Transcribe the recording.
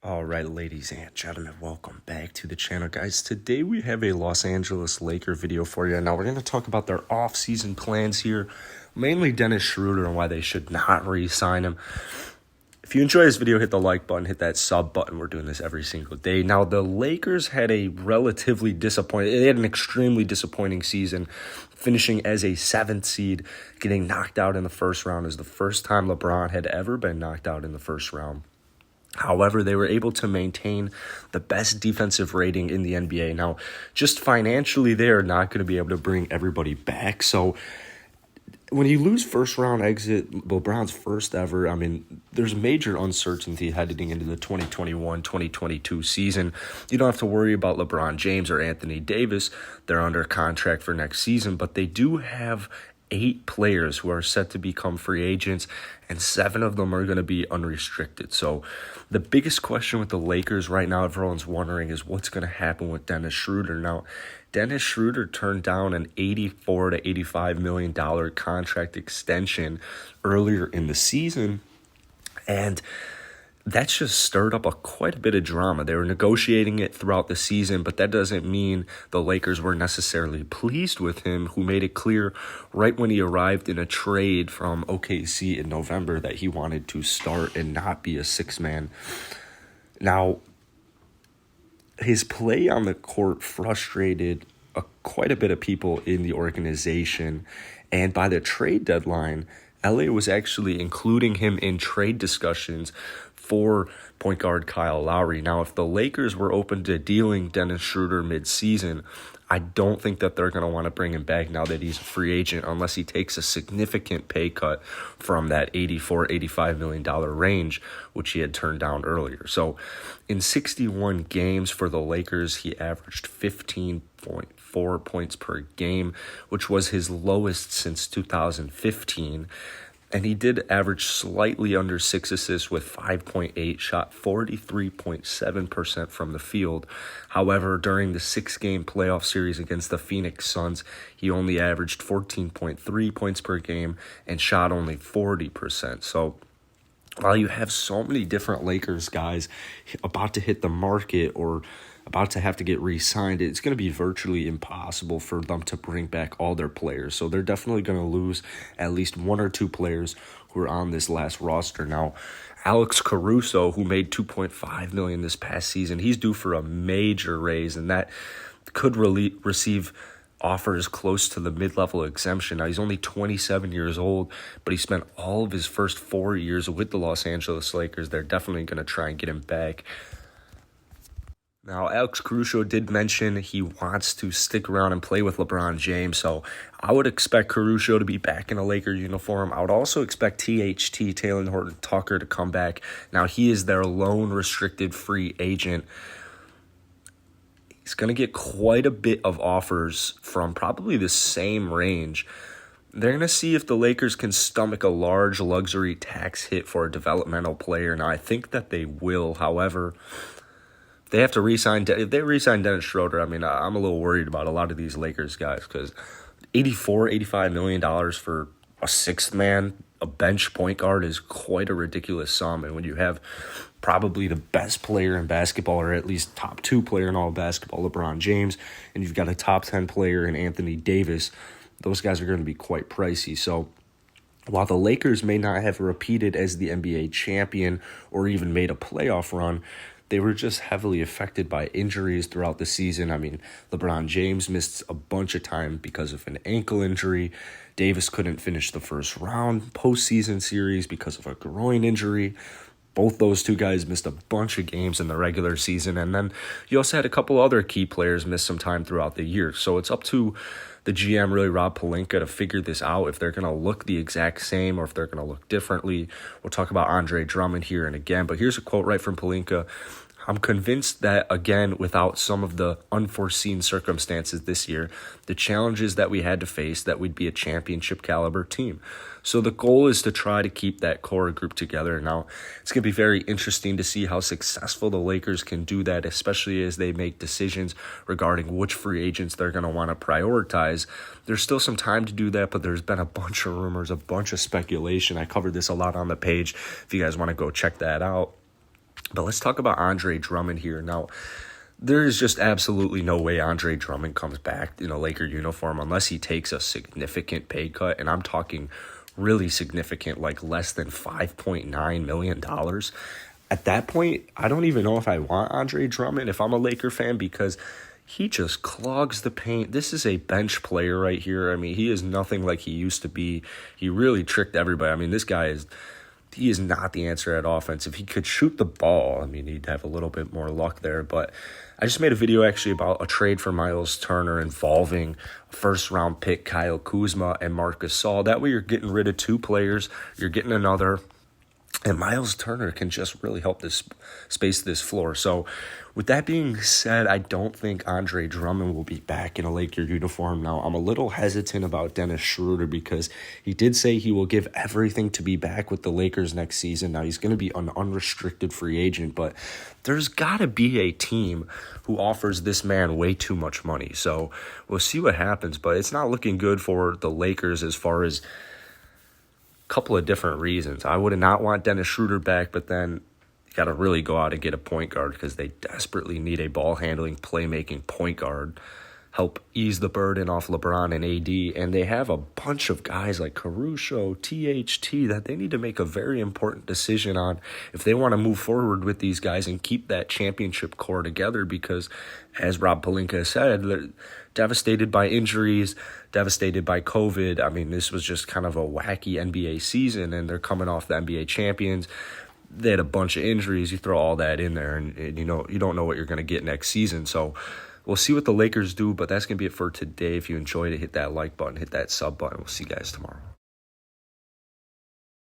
All right, ladies and gentlemen, welcome back to the channel, guys. Today we have a Los Angeles Laker video for you. Now we're going to talk about their off-season plans here, mainly Dennis Schroder and why they should not re-sign him. If you enjoy this video, hit the like button, hit that sub button. We're doing this every single day. Now, the Lakers had a they had an extremely disappointing season, finishing as a 7th seed, getting knocked out in the first round. Is the first time LeBron had ever been knocked out in the first round. However, they were able to maintain the best defensive rating in the NBA. Now, just financially, they are not going to be able to bring everybody back. So, when you lose first round exit, LeBron's first ever, there's major uncertainty heading into the 2021-2022 season. You don't have to worry about LeBron James or Anthony Davis. They're under contract for next season, but they do have 8 players who are set to become free agents, and 7 of them are going to be unrestricted. So the biggest question with the Lakers right now, everyone's wondering, is what's going to happen with Dennis Schroder. Now, Dennis Schroder turned down an $84 to $85 million contract extension earlier in the season, and that's just stirred up quite a bit of drama. They were negotiating it throughout the season, but that doesn't mean the Lakers were necessarily pleased with him, who made it clear right when he arrived in a trade from OKC in November that he wanted to start and not be a 6-man. Now, his play on the court frustrated quite a bit of people in the organization, and by the trade deadline, LA was actually including him in trade discussions for point guard Kyle Lowry. Now, if the Lakers were open to dealing Dennis Schroder mid-season, I don't think that they're going to want to bring him back now that he's a free agent unless he takes a significant pay cut from that $84, $85 million range, which he had turned down earlier. So in 61 games for the Lakers, he averaged 15.4 points per game, which was his lowest since 2015. And he did average slightly under 6 assists with 5.8, shot 43.7% from the field. However, during the 6-game playoff series against the Phoenix Suns, he only averaged 14.3 points per game and shot only 40%. So while you have so many different Lakers guys about to hit the market or about to have to get re-signed, it's going to be virtually impossible for them to bring back all their players. So they're definitely going to lose at least 1 or 2 players who are on this last roster. Now, Alex Caruso, who made $2.5 million this past season, he's due for a major raise, and that could receive offers close to the mid-level exemption. Now, he's only 27 years old, but he spent all of his first 4 years with the Los Angeles Lakers. They're definitely going to try and get him back. Now, Alex Caruso did mention he wants to stick around and play with LeBron James, so I would expect Caruso to be back in a Laker uniform. I would also expect THT, Taylor Horton-Tucker, to come back. Now, he is their lone restricted free agent. He's going to get quite a bit of offers from probably the same range. They're going to see if the Lakers can stomach a large luxury tax hit for a developmental player. Now, I think that they will. However, if they re-sign Dennis Schroder, I'm a little worried about a lot of these Lakers guys, because $85 million for a 6th man, a bench point guard, is quite a ridiculous sum. And when you have probably the best player in basketball, or at least top 2 player in all basketball, LeBron James, and you've got a top 10 player in Anthony Davis, those guys are going to be quite pricey. So while the Lakers may not have repeated as the NBA champion or even made a playoff run, they were just heavily affected by injuries throughout the season. LeBron James missed a bunch of time because of an ankle injury. Davis couldn't finish the first round postseason series because of a groin injury. Both those 2 guys missed a bunch of games in the regular season. And then you also had a couple other key players miss some time throughout the year. So it's up to the GM, really, Rob Pelinka, to figure this out, if they're going to look the exact same or if they're going to look differently. We'll talk about Andre Drummond here and again, but here's a quote right from Pelinka. I'm convinced that, again, without some of the unforeseen circumstances this year, the challenges that we had to face, that we'd be a championship caliber team. So the goal is to try to keep that core group together. Now, it's going to be very interesting to see how successful the Lakers can do that, especially as they make decisions regarding which free agents they're going to want to prioritize. There's still some time to do that, but there's been a bunch of rumors, a bunch of speculation. I covered this a lot on the page if you guys want to go check that out. But let's talk about Andre Drummond here. Now, there is just absolutely no way Andre Drummond comes back in a Laker uniform unless he takes a significant pay cut, and I'm talking really significant, like less than $5.9 million. At that point, I don't even know if I want Andre Drummond if I'm a Laker fan, because he just clogs the paint. This is a bench player right here. I mean, he is nothing like he used to be. He really tricked everybody. I mean, he is not the answer at offense. If he could shoot the ball, I mean, he'd have a little bit more luck there. But I just made a video actually about a trade for Miles Turner involving first-round pick Kyle Kuzma and Marc Gasol. That way you're getting rid of 2 players. You're getting another. And Miles Turner can just really help this space this floor. So with that being said, I don't think Andre Drummond will be back in a Laker uniform. Now, I'm a little hesitant about Dennis Schroder because he did say he will give everything to be back with the Lakers next season. Now, he's going to be an unrestricted free agent, but there's got to be a team who offers this man way too much money. So we'll see what happens, but it's not looking good for the Lakers as far as couple of different reasons. I would not want Dennis Schroder back, but then you got to really go out and get a point guard because they desperately need a ball-handling, playmaking point guard. Help ease the burden off LeBron and AD, and they have a bunch of guys like Caruso, THT that they need to make a very important decision on if they want to move forward with these guys and keep that championship core together, because as Rob Pelinka said, they're devastated by injuries, devastated by COVID. I mean, this was just kind of a wacky NBA season, and they're coming off the NBA champions. They had a bunch of injuries. You throw all that in there, and you don't know what you're going to get next season. So we'll see what the Lakers do, but that's going to be it for today. If you enjoyed it, hit that like button, hit that sub button. We'll see you guys tomorrow.